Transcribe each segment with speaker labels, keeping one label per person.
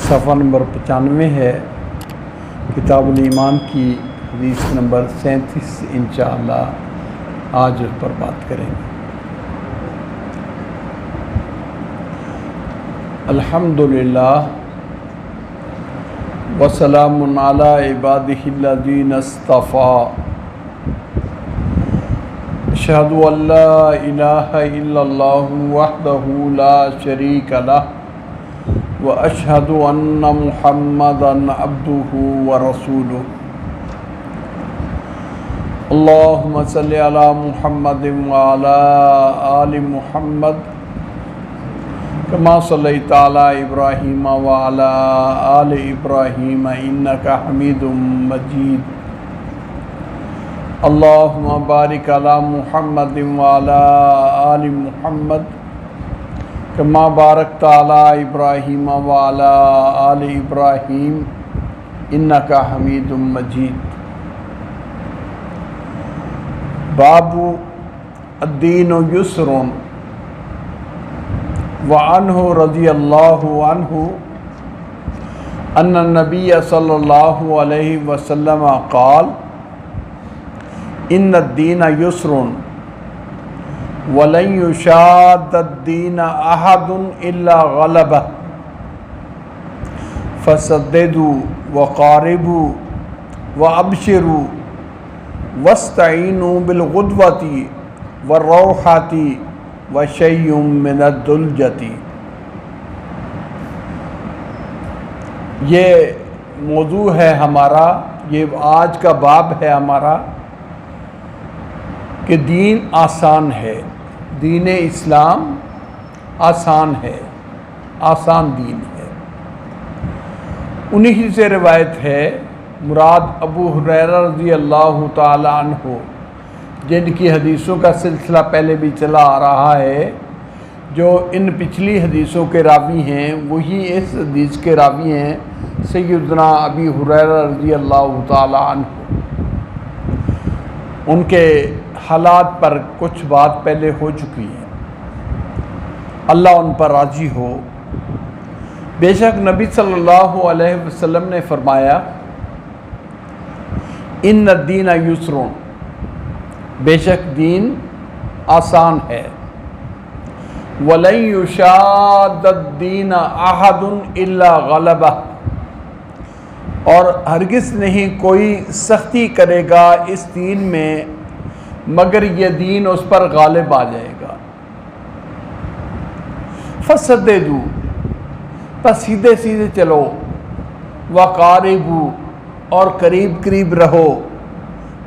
Speaker 1: صفحہ نمبر 95 ہے، کتاب الایمان کی حدیث نمبر 37 انشاءاللہ آج اس پر بات کریں گے۔ الحمدللہ وسلام علی عبادہ الذین اصطفیٰ، اشہد ان لا الہ الا اللہ وحدہ لا شریک لہ واشہد ان محمدا عبدہ ورسولہ۔ اللہم صلی علی محمد وعلی آل محمد کما صلیت علی ابراہیم وعلی آل ابراہیم انک حمید مجید۔ اللہم بارک علی محمد وعلی آل محمد کما بارکت علی ابراہیم وعلی آل ابراہیم انک حمید مجید۔ باب الدین یسر، وعنہ رضی اللہ عنہ ان النبی صلی اللہ علیہ وسلم قال ان الدین یسر ولن یشاد الدین احد الا غلبہ فسددوا وقاربوا وابشروا واستعینوا بالغدوۃ والروحۃ وشیء من الدلجۃ۔ یہ موضوع ہے ہمارا، یہ آج کا باب ہے ہمارا کہ دین آسان ہے، دین اسلام آسان ہے، آسان دین ہے۔ انہی سے روایت ہے، مراد ابو ہریرہ رضی اللہ تعالی عنہ، جن کی حدیثوں کا سلسلہ پہلے بھی چلا آ رہا ہے، جو ان پچھلی حدیثوں کے راوی ہیں وہی اس حدیث کے راوی ہیں سیدنا ابی ہریرہ رضی اللہ تعالی عنہ۔ ان کے حالات پر کچھ بات پہلے ہو چکی ہے، اللہ ان پر راضی ہو۔ بے شک نبی صلی اللہ علیہ وسلم نے فرمایا ان الدین یسر، بے شک دین آسان ہے، وَلَن يُشَادَّ الدِّينَ أَحَدٌ إِلَّا غَلَبَهُ، اور ہرگز نہیں کوئی سختی کرے گا اس دین میں مگر یہ دین اس پر غالب آ جائے گا۔ فَسَدِّدُوا، پس سیدھے سیدھے چلو، وَقَارِبُوا، اور قریب قریب رہو،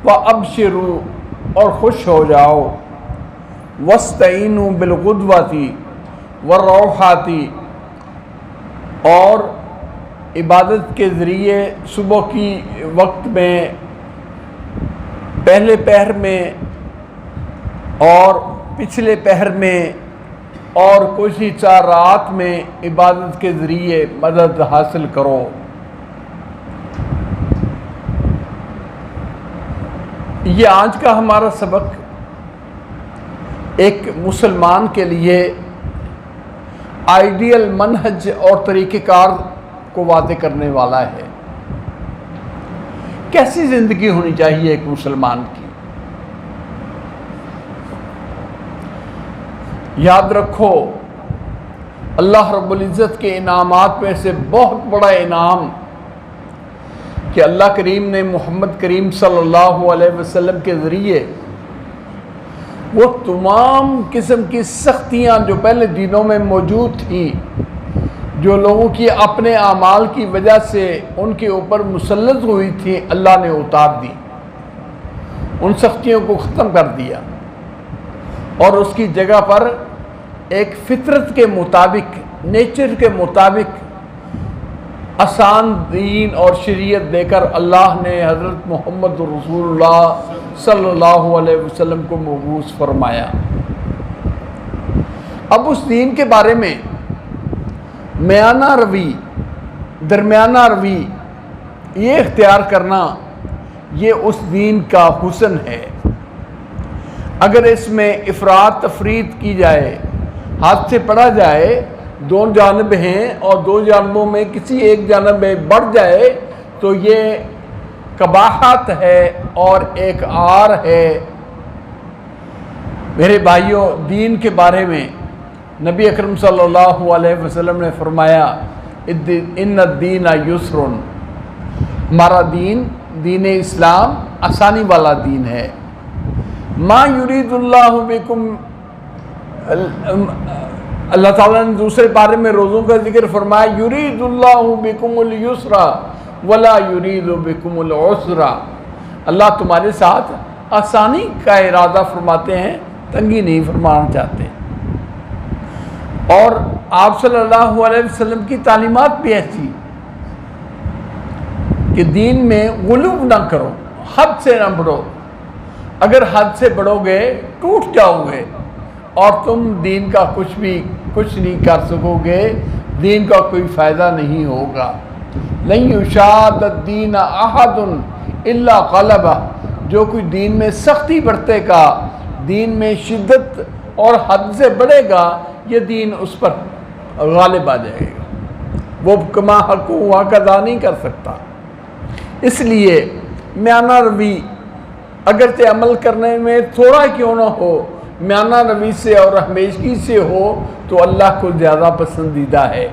Speaker 1: وَأَبْشِرُوا، اور خوش ہو جاؤ، وَاسْتَعِینُوا بِالْغُدْوَةِ وَالرَّوْحَةِ، اور عبادت کے ذریعے صبح کی وقت میں، پہلے پہر میں اور پچھلے پہر میں، اور کچھ ہی 4 رات میں عبادت کے ذریعے مدد حاصل کرو۔ یہ آج کا ہمارا سبق ایک مسلمان کے لیے آئیڈیل منہج اور طریقہ کار کو واضح کرنے والا ہے۔ کیسی زندگی ہونی چاہیے ایک مسلمان کی؟ یاد رکھو، اللہ رب العزت کے انعامات میں سے بہت بڑا انعام کہ اللہ کریم نے محمد کریم صلی اللہ علیہ وسلم کے ذریعے وہ تمام قسم کی سختیاں جو پہلے دنوں میں موجود تھیں، جو لوگوں کی اپنے اعمال کی وجہ سے ان کے اوپر مسلط ہوئی تھی، اللہ نے اتار دی، ان سختیوں کو ختم کر دیا، اور اس کی جگہ پر ایک فطرت کے مطابق، نیچر کے مطابق آسان دین اور شریعت دے کر اللہ نے حضرت محمد رسول اللہ صلی اللہ علیہ وسلم کو مبعوث فرمایا۔ اب اس دین کے بارے میں میانہ روی، درمیانہ روی یہ اختیار کرنا، یہ اس دین کا حسن ہے۔ اگر اس میں افراط تفریط کی جائے، ہاتھ سے پڑھا جائے دو جانب ہیں اور دو جانبوں میں کسی ایک جانب میں بڑھ جائے تو یہ قباحت ہے اور ایک عار ہے۔ میرے بھائیوں، دین کے بارے میں نبی اکرم صلی اللہ علیہ وسلم نے فرمایا ان الدین یسر، ہمارا دین اسلام آسانی والا دین ہے۔ ما یرید اللہ بکم، اللہ تعالیٰ نے دوسرے بارے میں روزوں کا ذکر فرمایا یرید اللہ بکم اليسر ولا یرید بکم العسر، اللہ تمہارے ساتھ آسانی کا ارادہ فرماتے ہیں، تنگی نہیں فرمانا چاہتے۔ اور آپ صلی اللہ علیہ وسلم کی تعلیمات بھی ایسی کہ دین میں غلو نہ کرو، حد سے نہ بڑھو، اگر حد سے بڑھو گے ٹوٹ جاؤ گے اور تم دین کا کچھ نہیں کر سکو گے، دین کا کوئی فائدہ نہیں ہوگا۔ لن یشاد الدین احد الا غلبہ، جو کوئی دین میں سختی برتے گا، دین میں شدت اور حد سے بڑھے گا، یہ دین اس پر غالب آ جائے گا، وہ کما حق ہوا ادا نہیں کر سکتا۔ اس لیے میانہ روی اگرچہ عمل کرنے میں تھوڑا کیوں نہ ہو، میانہ روی سے اور ہمیشگی سے ہو تو اللہ کو زیادہ پسندیدہ ہے۔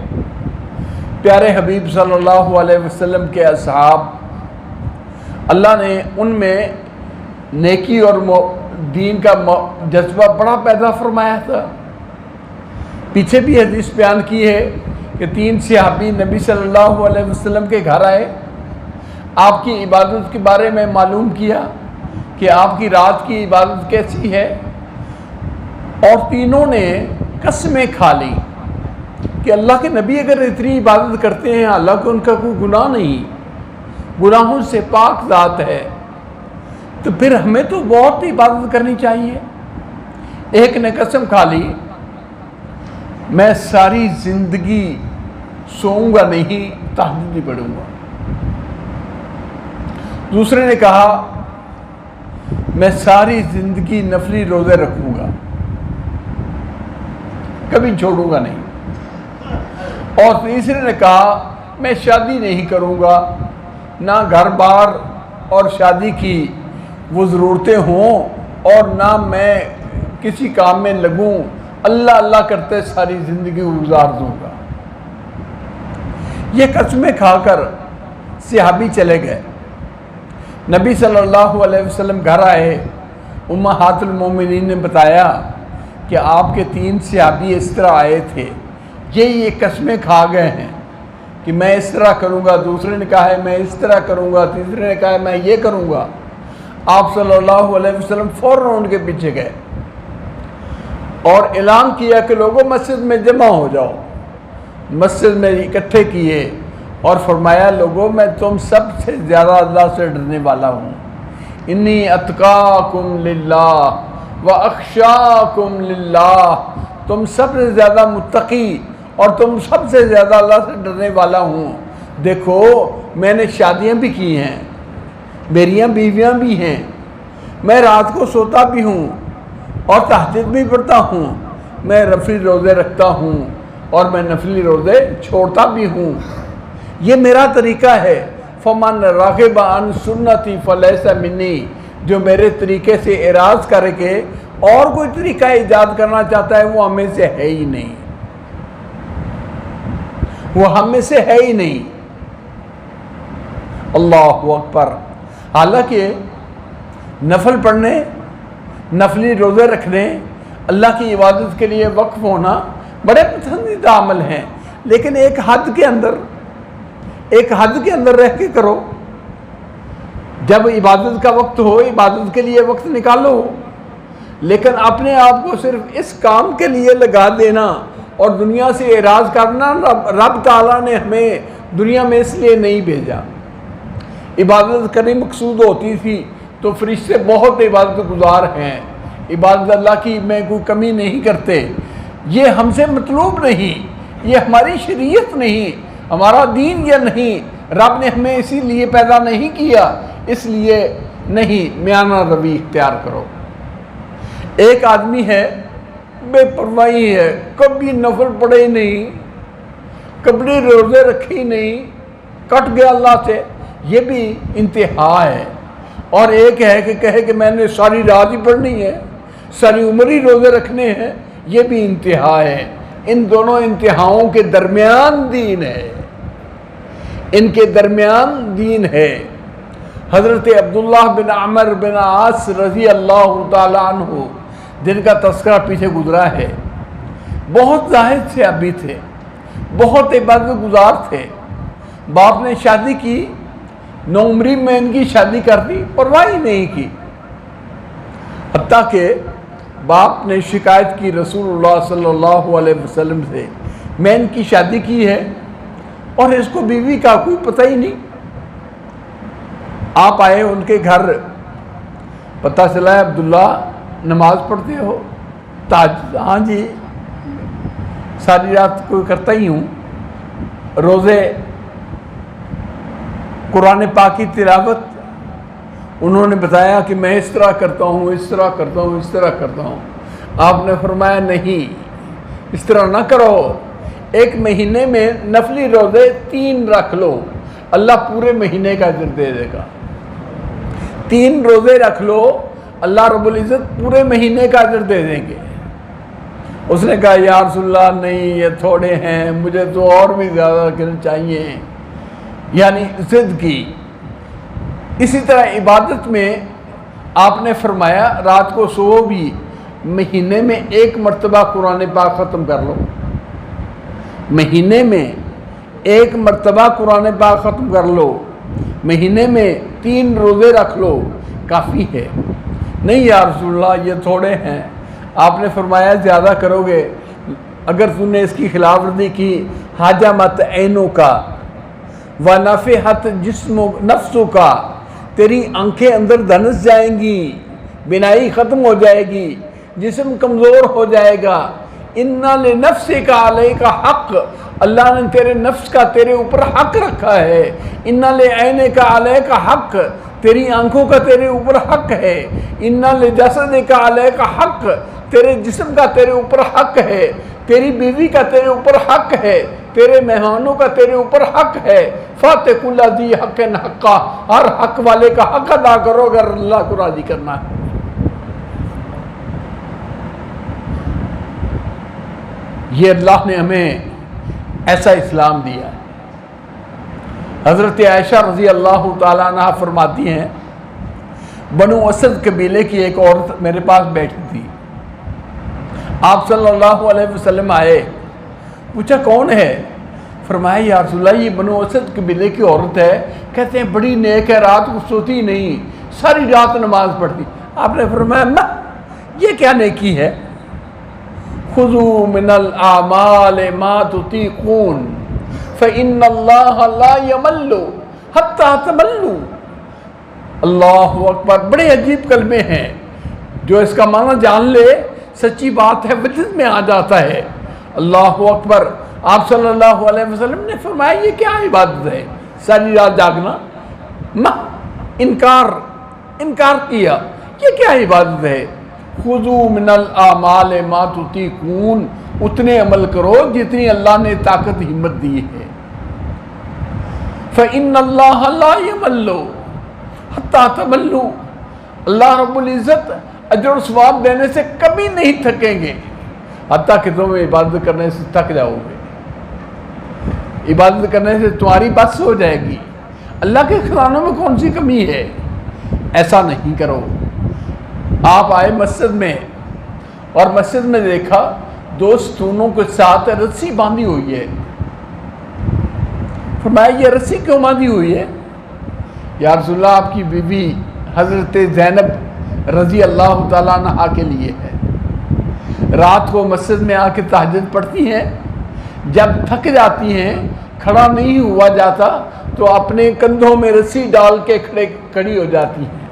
Speaker 1: پیارے حبیب صلی اللہ علیہ وسلم کے اصحاب، اللہ نے ان میں نیکی اور دین کا جذبہ بڑا پیدا فرمایا تھا۔ پیچھے بھی حدیث بیان کی ہے کہ 3 صحابی نبی صلی اللہ علیہ وسلم کے گھر آئے، آپ کی عبادت کے بارے میں معلوم کیا کہ آپ کی رات کی عبادت کیسی ہے، اور تینوں نے قسمیں کھا لی کہ اللہ کے نبی اگر اتنی عبادت کرتے ہیں، حالانکہ ان کا کوئی گناہ نہیں، گناہوں سے پاک ذات ہے، تو پھر ہمیں تو بہت عبادت کرنی چاہیے۔ ایک نے قسم کھا لی میں ساری زندگی سوؤں گا نہیں، تہجد ہی پڑھوں گا۔ دوسرے نے کہا میں ساری زندگی نفلی روزے رکھوں گا، کبھی چھوڑوں گا نہیں۔ اور تیسرے نے کہا میں شادی نہیں کروں گا، نہ گھر بار اور شادی کی وہ ضرورتیں ہوں اور نہ میں کسی کام میں لگوں، اللہ اللہ کرتے ساری زندگی گزار دوں گا۔ یہ قسمیں کھا کر صحابی چلے گئے۔ نبی صلی اللہ علیہ وسلم گھر آئے، امہات المومنین نے بتایا کہ آپ کے 3 صحابی اس طرح آئے تھے، یہ قسمیں کھا گئے ہیں کہ میں اس طرح کروں گا، دوسرے نے کہا ہے میں اس طرح کروں گا، تیسرے نے کہا ہے میں یہ کروں گا۔ آپ صلی اللہ علیہ وسلم فوراً ان کے پیچھے گئے اور اعلان کیا کہ لوگوں مسجد میں جمع ہو جاؤ، مسجد میں اکٹھے کیے اور فرمایا لوگوں میں تم سب سے زیادہ اللہ سے ڈرنے والا ہوں، انی اتقاکم للہ واخشاکم للہ، تم سب سے زیادہ متقی اور تم سب سے زیادہ اللہ سے ڈرنے والا ہوں۔ دیکھو میں نے شادیاں بھی کی ہیں، میریاں بیویاں بھی ہیں، میں رات کو سوتا بھی ہوں اور تہجد بھی پڑھتا ہوں، میں نفلی روزے رکھتا ہوں اور میں نفلی روزے چھوڑتا بھی ہوں، یہ میرا طریقہ ہے۔ فمن راغب عن سنتی فلیس منی، جو میرے طریقے سے اعراض کر کے اور کوئی طریقہ ایجاد کرنا چاہتا ہے وہ ہمیں سے ہے ہی نہیں، وہ ہم میں سے ہے ہی نہیں۔ اللہ اکبر۔ حالانکہ نفل پڑھنے، نفلی روزے رکھنے، اللہ کی عبادت کے لیے وقف ہونا بڑے پسندیدہ عمل ہیں، لیکن ایک حد کے اندر رہ کے کرو۔ جب عبادت کا وقت ہو، عبادت کے لیے وقت نکالو، لیکن اپنے آپ کو صرف اس کام کے لیے لگا دینا اور دنیا سے اعراض کرنا، رب تعالیٰ نے ہمیں دنیا میں اس لیے نہیں بھیجا۔ عبادت کرنی مقصود ہوتی تھی تو فرشتے بہت عبادت گزار ہیں، عبادت اللہ کی میں کوئی کمی نہیں کرتے، یہ ہم سے مطلوب نہیں، یہ ہماری شریعت نہیں، ہمارا دین یہ نہیں، رب نے ہمیں اسی لیے پیدا نہیں کیا، اس لیے نہیں۔ میانہ روی اختیار کرو۔ ایک آدمی ہے بے پرواہی ہے، کبھی نفل پڑھے ہی نہیں، کبھی روزے رکھے ہی نہیں، کٹ گیا اللہ سے، یہ بھی انتہا ہے۔ اور ایک ہے کہ کہے کہ میں نے ساری رات ہی پڑھنی ہے، ساری عمر ہی روزے رکھنے ہیں، یہ بھی انتہا ہے۔ ان دونوں انتہاؤں کے درمیان دین ہے، ان کے درمیان دین ہے۔ حضرت عبداللہ بن عمر بن عاص رضی اللہ تعالیٰ عنہ، جن کا تذکرہ پیچھے گزرا ہے، بہت زاہد سے ابھی تھے، بہت عبادت گزار تھے۔ باپ نے شادی کی، نوعمری میں ان کی شادی کر دی، پرواہ ہی نہیں کی، حتیٰ کہ باپ نے شکایت کی رسول اللہ صلی اللہ علیہ وسلم سے، میں ان کی شادی کی ہے اور اس کو بیوی کا کوئی پتہ ہی نہیں۔ آپ آئے ان کے گھر، پتہ چلا ہے عبداللہ نماز پڑھتے ہو، تہجد؟ ہاں جی، ساری رات کوئی کرتا ہی ہوں، روزے، قرآن پاک کی تلاوت؟ انہوں نے بتایا کہ میں اس طرح کرتا ہوں، اس طرح کرتا ہوں، اس طرح کرتا ہوں۔ آپ نے فرمایا نہیں، اس طرح نہ کرو، ایک مہینے میں نفلی روزے 3 رکھ لو، اللہ پورے مہینے کا اجر دے دے گا۔ 3 روزے رکھ لو، اللہ رب العزت پورے مہینے کا اجر دے دیں گے۔ اس نے کہا یا رسول اللہ نہیں، یہ تھوڑے ہیں، مجھے تو اور بھی زیادہ رکھنے چاہیے، یعنی ضد کی۔ اسی طرح عبادت میں آپ نے فرمایا رات کو سو بھی، مہینے میں 1 مرتبہ قرآن پاک ختم کر لو، مہینے میں 1 مرتبہ قرآن پاک ختم کر لو، مہینے میں 3 روزے رکھ لو، کافی ہے۔ نہیں یا رسول اللہ یہ تھوڑے ہیں۔ آپ نے فرمایا زیادہ کرو گے، اگر تم نے اس کی خلاف ورزی کی، حاجمت عینوں کا ونفحت جسم نفسوں کا، تیری آنکھیں اندر دھنس جائیں گی، بینائی ختم ہو جائے گی، جسم کمزور ہو جائے گا۔ اِنَّ لِنَفْسِكَ عَلَيْكَ حق، اللہ نے تیرے نفس کا تیرے اوپر حق رکھا ہے۔ اِنَّ لِعَيْنِكَ عَلَيْكَ حق، تیری آنکھوں کا تیرے اوپر حق ہے۔ اِنَّ لِجَسَدِكَ عَلَيْكَ حق، تیرے جسم کا تیرے اوپر حق ہے، تیری بیوی کا تیرے اوپر حق ہے، تیرے مہمانوں کا تیرے اوپر حق ہے۔ فَاتَّقُوا كُلَّ ذِي حَقٍّ حَقًّا، ہر حق والے کا حق ادا کرو اگر اللہ کو راضی کرنا ہے۔ یہ اللہ نے ہمیں ایسا اسلام دیا ہے۔ حضرت عائشہ رضی اللہ تعالیٰ عنہ فرماتی ہیں، بنو اسد قبیلے کی ایک عورت میرے پاس بیٹھی تھی، آپ صلی اللہ علیہ وسلم آئے، پوچھا کون ہے؟ فرمایا یا رسول اللہ یہ بنو اسد قبیلے کی عورت ہے، کہتے ہیں بڑی نیک ہے، رات کو سوتی نہیں، ساری رات نماز پڑھتی۔ آپ نے فرمایا نہ، یہ کیا نیکی ہے؟ خذوا من الاعمال ما تطيقون فإن الله لا يمل حتى تملوا۔ اللہ اکبر، بڑے عجیب کلمے ہیں، جو اس کا معنی جان لے سچی بات ہے، وجد میں آ جاتا ہے۔ اللہ اکبر۔ آپ صلی اللہ علیہ وسلم نے فرمایا یہ کیا عبادت ہے، ساری رات جاگنا؟ انکار کیا، یہ کیا عبادت ہے؟ خذوا من الاعمال ما تطیقون، اتنے عمل کرو جتنی اللہ نے طاقت ہمت دی ہے۔ فإن اللہ لا یمل حتی تملوا، اللہ رب العزت اجر و ثواب دینے سے کبھی نہیں تھکیں گے حتیٰ کہ تم عبادت کرنے سے تھک جاؤ گے، عبادت کرنے سے تمہاری بس ہو جائے گی۔ اللہ کے خزانوں میں کون سی کمی ہے؟ ایسا نہیں کرو۔ آپ آئے مسجد میں اور مسجد میں دیکھا 2 ستونوں کے ساتھ رسی باندھی ہوئی ہے۔ فرمایا یہ رسی کیوں باندھی ہوئی ہے؟ یا رسول اللہ آپ کی بیوی حضرت زینب رضی اللہ تعالیٰ عنہا کے لیے ہے، رات کو مسجد میں آ کے تہجد پڑھتی ہیں، جب تھک جاتی ہیں، کھڑا نہیں ہوا جاتا تو اپنے کندھوں میں رسی ڈال کے کھڑی ہو جاتی ہیں۔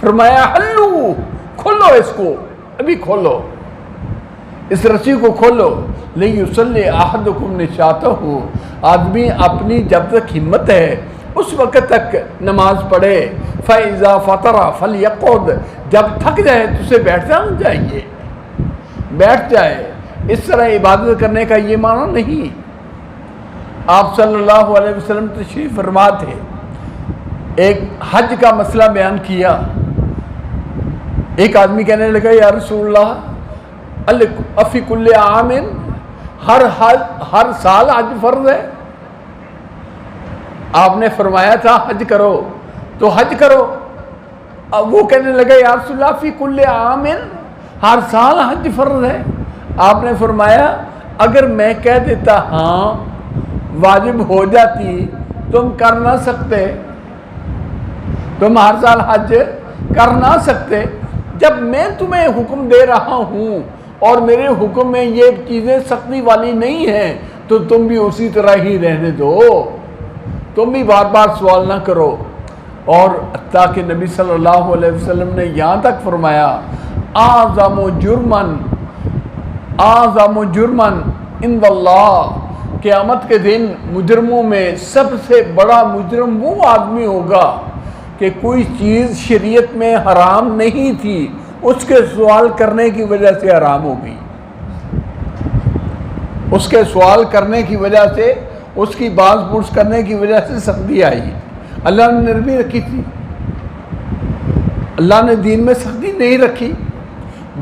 Speaker 1: فرمایا ہلو، کھولو اس کو، ابھی کھولو، اس رسی کو کھولو۔ لِيُصَلِّ أَحَدُكُمْ نِشَاطَهُ، آدمی اپنی جب تک ہمت ہے اس وقت تک نماز پڑھے۔ فَإِذَا فَطَرَ فَلْيَقْعُدْ، جب تھک جائے تو اسے بیٹھ جانا چاہیے۔ بیٹھ جائے، اس طرح عبادت کرنے کا یہ معنی نہیں۔ آپ صلی اللہ علیہ وسلم تشریف فرما تھے، ایک حج کا مسئلہ بیان کیا، ایک آدمی کہنے لگا یا رسول اللہ افی کل عام، ہر سال حج فرض ہے؟ آپ نے فرمایا تھا حج کرو تو حج کرو۔ اب وہ کہنے لگا یا رسول اللہ فی کل عام، ہر سال حج فرض ہے؟ آپ نے فرمایا اگر میں کہہ دیتا ہاں واجب ہو جاتی، تم کر نہ سکتے، تم ہر سال حج کر نہ سکتے۔ جب میں تمہیں حکم دے رہا ہوں اور میرے حکم میں یہ چیزیں سختی والی نہیں ہیں تو تم بھی اسی طرح ہی رہنے دو، تم بھی بار بار سوال نہ کرو۔ اور تاکہ نبی صلی اللہ علیہ وسلم نے یہاں تک فرمایا اعظم جرمن عند اللہ، قیامت کے دن مجرموں میں سب سے بڑا مجرم وہ آدمی ہوگا کہ کوئی چیز شریعت میں حرام نہیں تھی، اس کے سوال کرنے کی وجہ سے حرام ہو گئی، اس کے سوال کرنے کی وجہ سے، اس کی باز پرس کرنے کی وجہ سے سختی آئی۔ اللہ نے نرمی رکھی تھی، اللہ نے دین میں سختی نہیں رکھی،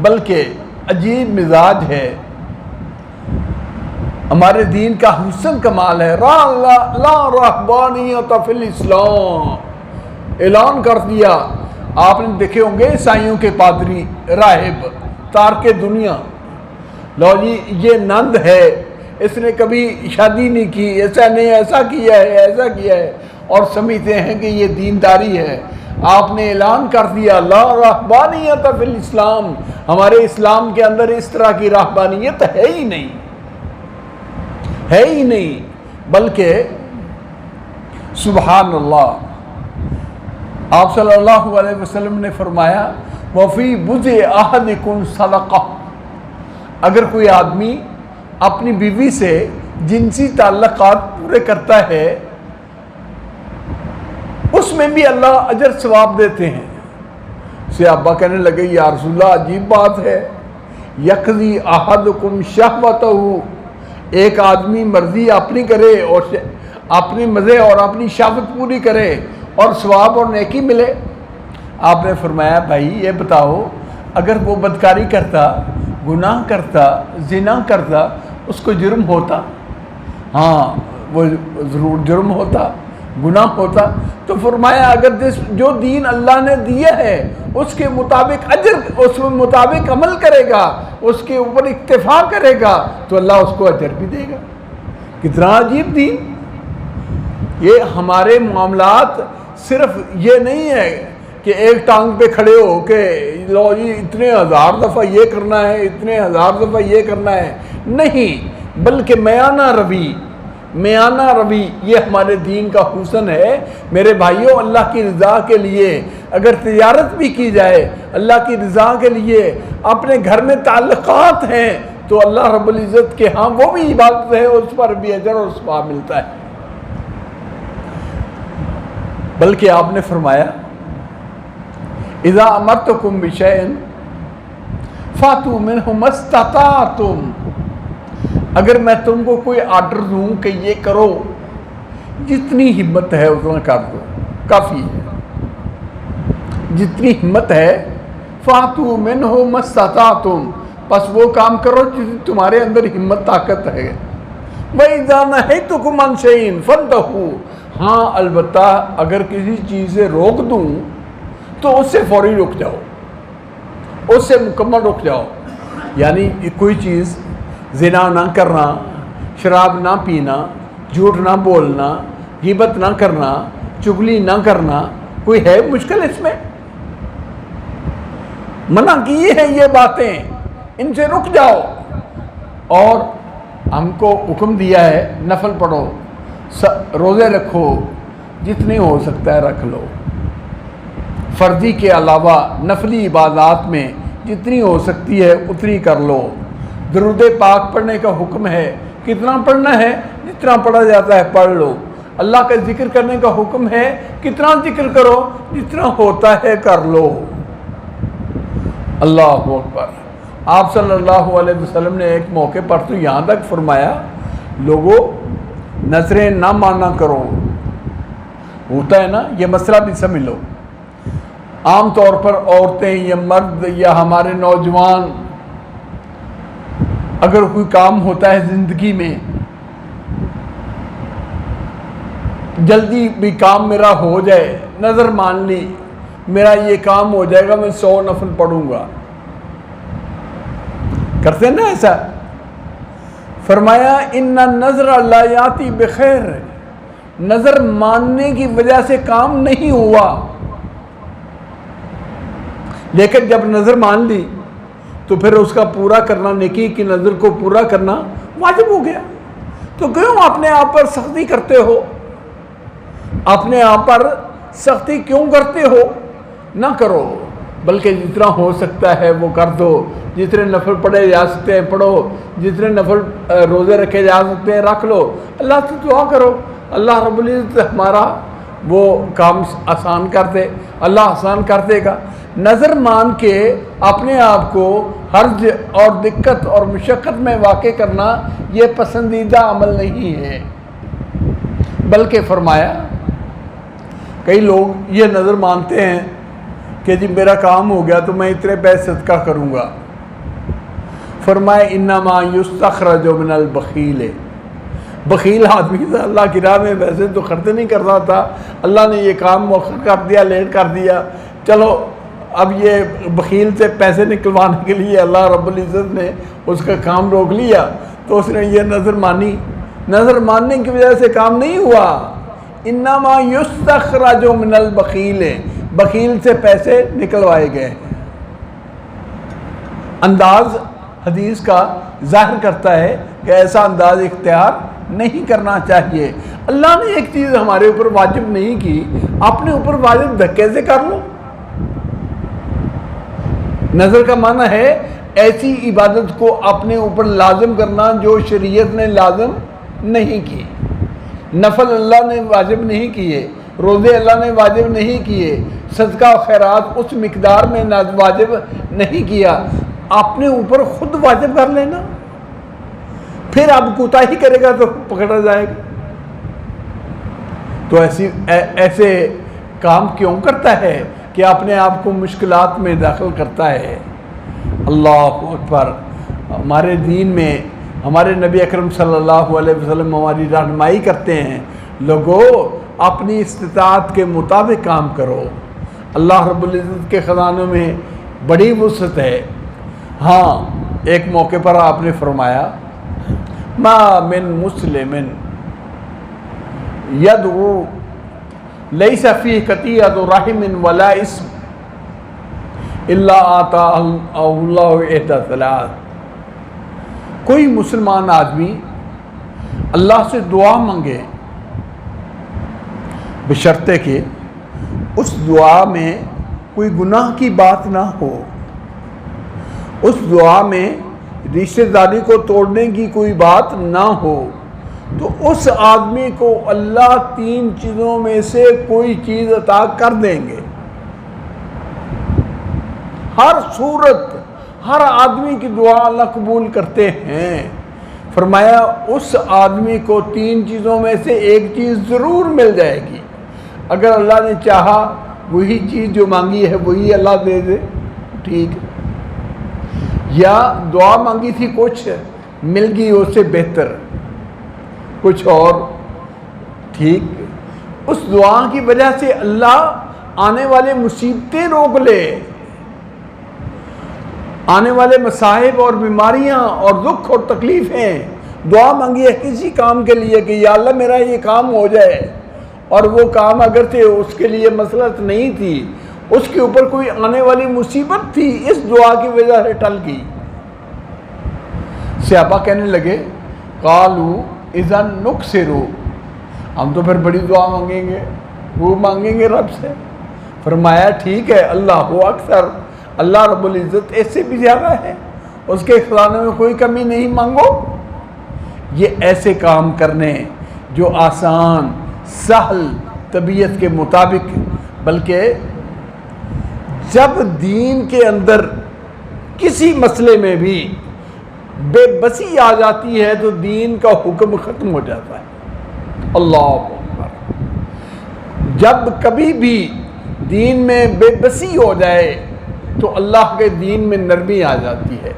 Speaker 1: بلکہ عجیب مزاج ہے ہمارے دین کا، حسن کمال ہے۔ لا رہبانیت فی الاسلام، اعلان کر دیا۔ آپ نے دیکھے ہوں گے عیسائیوں کے پادری، راہب، تارک دنیا، لو جی یہ نند ہے، اس نے کبھی شادی نہیں کی، ایسا نہیں، ایسا کیا ہے، ایسا کیا ہے، اور سمجھتے ہیں کہ یہ دینداری ہے۔ آپ نے اعلان کر دیا لا رہبانیت فی الاسلام، ہمارے اسلام کے اندر اس طرح کی رہبانیت ہے ہی نہیں، ہے ہی نہیں، بلکہ سبحان اللہ، آپ صلی اللہ علیہ وسلم نے فرمایا وفی بضع احدکم صدقہ، اگر کوئی آدمی اپنی بیوی سے جنسی تعلقات پورے کرتا ہے اس میں بھی اللہ اجر ثواب دیتے ہیں۔ صحابہ کہنے لگے یا رسول اللہ عجیب بات ہے، یقضی احدکم شہوتہ، ایک آدمی مرضی اپنی کرے اور اپنی مزے اور اپنی شہوت پوری کرے اور ثواب اور نیکی ملے۔ آپ نے فرمایا بھائی یہ بتاؤ اگر وہ بدکاری کرتا، گناہ کرتا، زنا کرتا، اس کو جرم ہوتا؟ ہاں وہ ضرور جرم ہوتا، گناہ ہوتا۔ تو فرمایا اگر جو دین اللہ نے دیا ہے اس کے مطابق اجر، اس کے مطابق عمل کرے گا، اس کے اوپر اکتفا کرے گا تو اللہ اس کو اجر بھی دے گا۔ کتنا عجیب دین! یہ ہمارے معاملات صرف یہ نہیں ہے کہ ایک ٹانگ پہ کھڑے ہو کہ لو جی اتنے ہزار دفعہ یہ کرنا ہے، اتنے ہزار دفعہ یہ کرنا ہے، نہیں، بلکہ میانہ روی یہ ہمارے دین کا حسن ہے۔ میرے بھائیوں، اللہ کی رضا کے لیے اگر تجارت بھی کی جائے، اللہ کی رضا کے لیے اپنے گھر میں تعلقات ہیں تو اللہ رب العزت کے ہاں وہ بھی عبادت ہے، اس پر بھی اجر اور ثواب ملتا ہے۔ بلکہ آپ نے فرمایا اذا امرتکم بشیء فاتوا منہ ما استطعتم، اگر میں تم کو کوئی آرڈر دوں کہ یہ کرو، جتنی ہمت ہے اتنا کر دو، کافی ہے، جتنی ہمت ہے، فاتوا منہ ما استطعتم، بس وہ کام کرو جس تمہارے اندر ہمت طاقت ہے۔ وَإِذَا نَهَيْتُكُمْ عَنْ شَيْءٍ فَانْتَهُوا، ہاں البتہ اگر کسی چیز سے روک دوں تو اس سے فوری رک جاؤ، اس سے مکمل رک جاؤ۔ یعنی کوئی چیز، زنا نہ کرنا، شراب نہ پینا، جھوٹ نہ بولنا، غیبت نہ کرنا، چغلی نہ کرنا، کوئی ہے مشکل اس میں؟ منع کی ہیں یہ باتیں، ان سے رک جاؤ۔ اور ہم کو حکم دیا ہے نفل پڑھو، روزے رکھو، جتنی ہو سکتا ہے رکھ لو، فرضی کے علاوہ نفلی عبادات میں جتنی ہو سکتی ہے اتنی کر لو۔ درود پاک پڑھنے کا حکم ہے، کتنا پڑھنا ہے؟ جتنا پڑھا جاتا ہے پڑھ لو۔ اللہ کا ذکر کرنے کا حکم ہے، کتنا ذکر کرو؟ جتنا ہوتا ہے کر لو۔ اللہ اکبر۔ آپ صلی اللہ علیہ وسلم نے ایک موقع پر تو یہاں تک فرمایا لوگوں نظریں نہ مانا کرو. ہوتا ہے نا, یہ مسئلہ بھی سمجھ لو. عام طور پر عورتیں یا مرد یا ہمارے نوجوان اگر کوئی کام ہوتا ہے زندگی میں, جلدی بھی کام میرا ہو جائے, نظر مان لی میرا یہ کام ہو جائے گا, میں 100 نفل پڑھوں گا. کرتے ہیں نا ایسا. فرمایا ان النظر لا یاتی بخیر, نظر ماننے کی وجہ سے کام نہیں ہوا, لیکن جب نظر مان لی تو پھر اس کا پورا کرنا, نیکی کی نظر کو پورا کرنا واجب ہو گیا. تو کیوں اپنے آپ پر سختی کرتے ہو؟ اپنے آپ پر سختی کیوں کرتے ہو؟ نہ کرو, بلکہ جتنا ہو سکتا ہے وہ کر دو. جتنے نفل پڑھے جا سکتے ہیں پڑھو, جتنے نفل روزے رکھے جا سکتے ہیں رکھ لو. اللہ سے دعا کرو اللہ رب العزت ہمارا وہ کام آسان کر دے. اللہ آسان کر دے گا. نظر مان کے اپنے آپ کو حرج اور دقت اور مشقت میں واقع کرنا یہ پسندیدہ عمل نہیں ہے. بلکہ فرمایا کئی لوگ یہ نظر مانتے ہیں کہ جی میرا کام ہو گیا تو میں اتنے پیسے صدقہ کروں گا. فرمایا انما یستخرج من البخیل, بخیل آدمی تھا, اللہ کی راہ میں ویسے تو خرچ نہیں کرتا تھا, اللہ نے یہ کام مؤخر کر دیا, لیٹ کر دیا, چلو اب یہ بخیل سے پیسے نکلوانے کے لیے اللہ رب العزت نے اس کا کام روک لیا, تو اس نے یہ نظر مانی. نظر ماننے کی وجہ سے کام نہیں ہوا. انما یستخرج من البخیل, بخیل سے پیسے نکلوائے گئے. انداز حدیث کا ظاہر کرتا ہے کہ ایسا انداز اختیار نہیں کرنا چاہیے. اللہ نے ایک چیز ہمارے اوپر واجب نہیں کی, اپنے اوپر واجب دھکے سے کر لو. نظر کا معنی ہے ایسی عبادت کو اپنے اوپر لازم کرنا جو شریعت نے لازم نہیں کی. نفل اللہ نے واجب نہیں کیے, روزے اللہ نے واجب نہیں کیے, صدقہ و خیرات اس مقدار میں واجب نہیں کیا, اپنے اوپر خود واجب کر لینا. پھر اب کوتاہی کرے گا تو پکڑا جائے گا. تو ایسے کام کیوں کرتا ہے کہ اپنے آپ کو مشکلات میں داخل کرتا ہے. اللہ اکبر. ہمارے دین میں ہمارے نبی اکرم صلی اللہ علیہ وسلم ہماری رہنمائی کرتے ہیں, لوگوں اپنی استطاعت کے مطابق کام کرو. اللہ رب العزت کے خزانوں میں بڑی وسعت ہے. ہاں ایک موقع پر آپ نے فرمایا ما من مسلم یدعو لیس فیہ قطیعۃ رحم ولا اسم الا آتاہ اللہ احدی ثلاث. کوئی مسلمان آدمی اللہ سے دعا مانگے بشرطے کہ اس دعا میں کوئی گناہ کی بات نہ ہو, اس دعا میں رشتہ داری کو توڑنے کی کوئی بات نہ ہو, تو اس آدمی کو اللہ 3 چیزوں میں سے کوئی چیز عطا کر دیں گے. ہر صورت ہر آدمی کی دعا اللہ قبول کرتے ہیں. فرمایا اس آدمی کو 3 چیزوں میں سے ایک چیز ضرور مل جائے گی. اگر اللہ نے چاہا وہی چیز جو مانگی ہے وہی اللہ دے دے, ٹھیک ہے, یا دعا مانگی تھی کچھ مل گئی اس سے بہتر کچھ اور, ٹھیک. اس دعا کی وجہ سے اللہ آنے والے مصیبتیں روک لے, آنے والے مصائب اور بیماریاں اور دکھ اور تکلیفیں. دعا مانگی ہے کسی کام کے لیے کہ یا اللہ میرا یہ کام ہو جائے, اور وہ کام اگر تھے اس کے لیے مسئلہ نہیں تھی, اس کے اوپر کوئی آنے والی مصیبت تھی, اس دعا کی وجہ سے ٹل گئی. صحابہ کہنے لگے قالوا اذا نکثروا, ہم تو پھر بڑی دعا مانگیں گے, وہ مانگیں گے رب سے. فرمایا ٹھیک ہے, اللہ ہو اکثر, اللہ رب العزت اس سے بھی زیادہ ہے, اس کے خزانے میں کوئی کمی نہیں, مانگو. یہ ایسے کام کرنے جو آسان سہل طبیعت کے مطابق, بلکہ جب دین کے اندر کسی مسئلے میں بھی بے بسی آ جاتی ہے تو دین کا حکم ختم ہو جاتا ہے۔ اللہ اکبر۔ جب کبھی بھی دین میں بے بسی ہو جائے تو اللہ کے دین میں نرمی آ جاتی ہے۔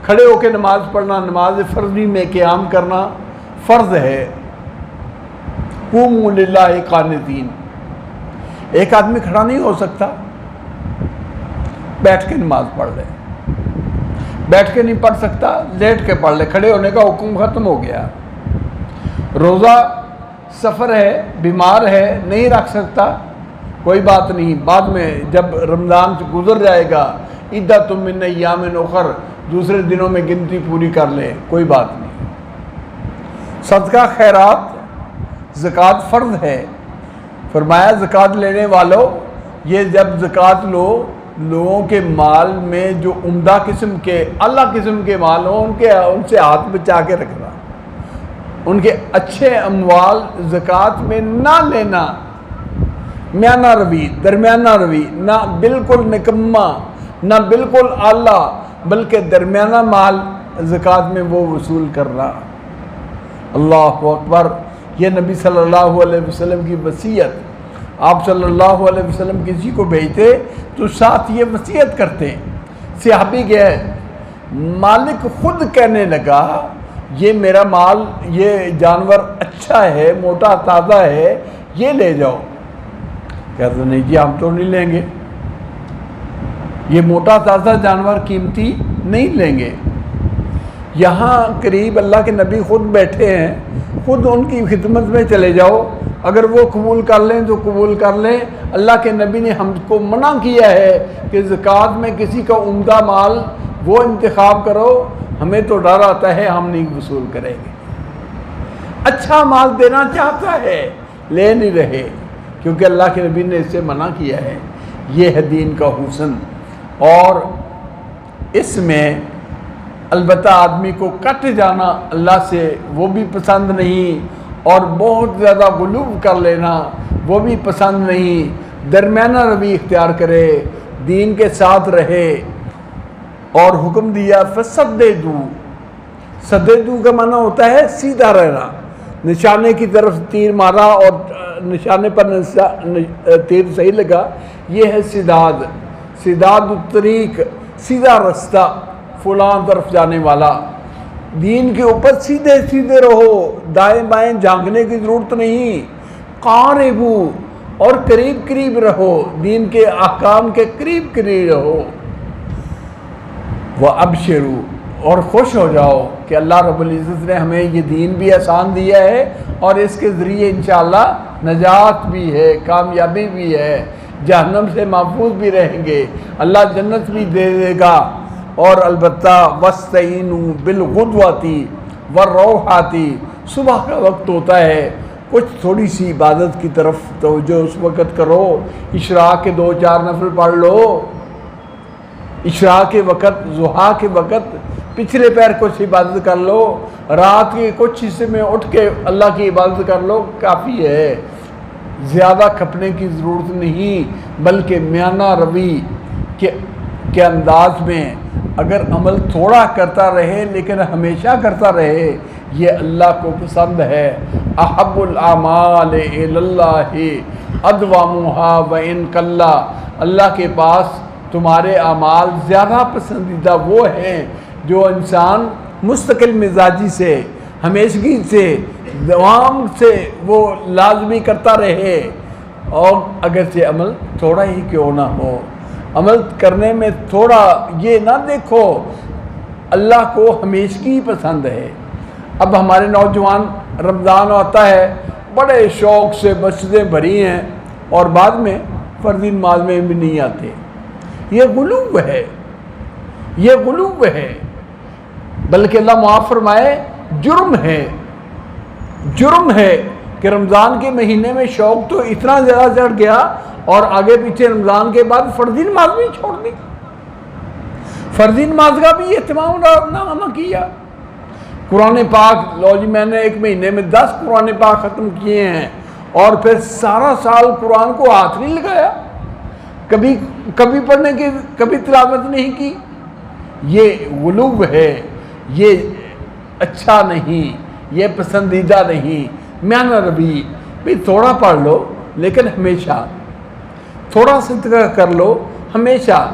Speaker 1: کھڑے ہو کے نماز پڑھنا، نماز فرضی میں قیام کرنا فرض ہے۔ قوموا للہ قانتین۔ ایک آدمی کھڑا نہیں ہو سکتا، بیٹھ کے نماز پڑھ لے۔ بیٹھ کے نہیں پڑھ سکتا، لیٹ کے پڑھ لے۔ کھڑے ہونے کا حکم ختم ہو گیا۔ روزہ سفر ہے، بیمار ہے، نہیں رکھ سکتا، کوئی بات نہیں، بعد میں جب رمضان سے گزر جائے گا عدۃ من ایام اخر، دوسرے دنوں میں گنتی پوری کر لے، کوئی بات نہیں۔ صدقہ خیرات، زکوٰۃ فرض ہے۔ فرمایا زکوٰۃ لینے والوں، یہ جب زکوٰۃ لو، لوگوں کے مال میں جو عمدہ قسم کے اعلیٰ قسم کے مال ہوں ان سے ہاتھ بچا کے رکھنا، ان کے اچھے اموال زکوٰۃ میں نہ لینا۔ میانہ روی، درمیانہ روی، نہ بالکل نکما نہ بالکل اعلیٰ، بلکہ درمیانہ مال زکوٰۃ میں وہ وصول کرنا۔ اللہ اکبر۔ یہ نبی صلی اللہ علیہ وسلم کی وصیت۔ آپ صلی اللہ علیہ وسلم کسی کو بھیجتے تو ساتھ یہ وصیت کرتے۔ صحابی گئے، مالک خود کہنے لگا یہ میرا مال، یہ جانور اچھا ہے، موٹا تازہ ہے، یہ لے جاؤ۔ کہتے نہیں جی ہم تو نہیں لیں گے، یہ موٹا تازہ جانور قیمتی نہیں لیں گے۔ یہاں قریب اللہ کے نبی خود بیٹھے ہیں، خود ان کی خدمت میں چلے جاؤ، اگر وہ قبول کر لیں تو قبول کر لیں۔ اللہ کے نبی نے ہم کو منع کیا ہے کہ زکوٰۃ میں کسی کا عمدہ مال وہ انتخاب کرو، ہمیں تو ڈر آتا ہے ہم نہیں وصول کریں گے۔ اچھا مال دینا چاہتا ہے، لے نہیں رہے، کیونکہ اللہ کے نبی نے اس سے منع کیا ہے۔ یہ ہے دین کا حسن۔ اور اس میں البتہ آدمی کو کٹ جانا اللہ سے وہ بھی پسند نہیں، اور بہت زیادہ غلو کر لینا وہ بھی پسند نہیں۔ درمیانہ روی اختیار کرے، دین کے ساتھ رہے۔ اور حکم دیا فسددو۔ سددو کا معنی ہوتا ہے سیدھا رہنا، نشانے کی طرف تیر مارا اور نشانے پر تیر صحیح لگا، یہ ہے سداد۔ سداد الطریق، سیدھا رستہ، فلاں طرف جانے والا۔ دین کے اوپر سیدھے سیدھے رہو، دائیں بائیں جھانکنے کی ضرورت نہیں۔ قاربو، اور قریب قریب رہو، دین کے احکام کے قریب قریب رہو۔ وَأَبْشِرُوا، اور خوش ہو جاؤ کہ اللہ رب العزت نے ہمیں یہ دین بھی آسان دیا ہے، اور اس کے ذریعے انشاءاللہ نجات بھی ہے، کامیابی بھی ہے، جہنم سے محفوظ بھی رہیں گے، اللہ جنت بھی دے دے گا۔ اور البتہ وَاسْتَعِینُوا بِالْغُدْوَةِ وَالرَّوْحَةِ، صبح کا وقت ہوتا ہے، کچھ تھوڑی سی عبادت کی طرف توجہ اس وقت کرو، اشراق کے 2-4 نفل پڑھ لو، اشراق کے وقت، ضحیٰ کے وقت پچھلے پیر کچھ عبادت کر لو، رات کے کچھ حصے میں اٹھ کے اللہ کی عبادت کر لو، کافی ہے۔ زیادہ کھپنے کی ضرورت نہیں، بلکہ میانہ روی کے انداز میں اگر عمل تھوڑا کرتا رہے لیکن ہمیشہ کرتا رہے، یہ اللہ کو پسند ہے۔ احب الاعمال الی اللہ ادومها وان قل، اللہ کے پاس تمہارے اعمال زیادہ پسندیدہ وہ ہیں جو انسان مستقل مزاجی سے، ہمیشگی سے، دوام سے وہ لازمی کرتا رہے، اور اگرچہ عمل تھوڑا ہی کیوں نہ ہو۔ عمل کرنے میں تھوڑا یہ نہ دیکھو، اللہ کو ہمیشگی پسند ہے۔ اب ہمارے نوجوان رمضان آتا ہے، بڑے شوق سے مسجدیں بھری ہیں، اور بعد میں فرضی نماز میں بھی نہیں آتے۔ یہ غلو ہے، یہ غلو ہے، بلکہ اللہ معاف فرمائے جرم ہے۔ جرم ہے کہ رمضان کے مہینے میں شوق تو اتنا زیادہ چڑھ گیا، اور آگے پیچھے رمضان کے بعد فرضی نماز بھی چھوڑ دی، فرضی نماز کا بھی اہتمام نہ کیا۔ قرآن پاک، لو جی میں نے ایک مہینے میں 10 قرآن پاک ختم کیے ہیں، اور پھر سارا سال قرآن کو ہاتھ نہیں لگایا، کبھی پڑھنے کی، کبھی تلاوت نہیں کی۔ یہ غلو ہے، یہ اچھا نہیں، یہ پسندیدہ نہیں۔ میانہ روی بھی تھوڑا پڑھ لو لیکن ہمیشہ، تھوڑا صدقہ کر لو ہمیشہ،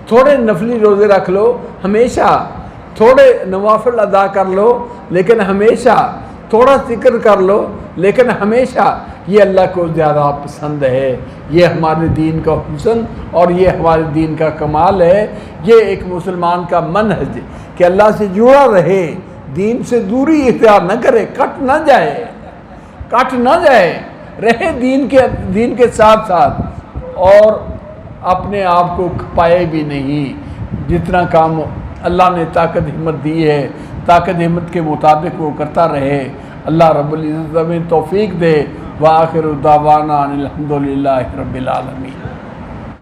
Speaker 1: تھوڑے نفلی روزے رکھ لو ہمیشہ، تھوڑے نوافل ادا کر لو لیکن ہمیشہ، تھوڑا ذکر کر لو لیکن ہمیشہ، یہ اللہ کو زیادہ پسند ہے۔ یہ ہمارے دین کا حسن اور یہ ہمارے دین کا کمال ہے۔ یہ ایک مسلمان کا منہج کہ اللہ سے جڑا رہے، دین سے دوری اختیار نہ کرے، کٹ نہ جائے، رہے دین کے ساتھ ساتھ، اور اپنے آپ کو کھپائے بھی نہیں۔ جتنا کام اللہ نے طاقت ہمت دی ہے، طاقت ہمت کے مطابق وہ کرتا رہے۔ اللہ رب العزت ہمیں توفیق دے۔ وآخر دعوانا ان الحمد للہ رب العالمین۔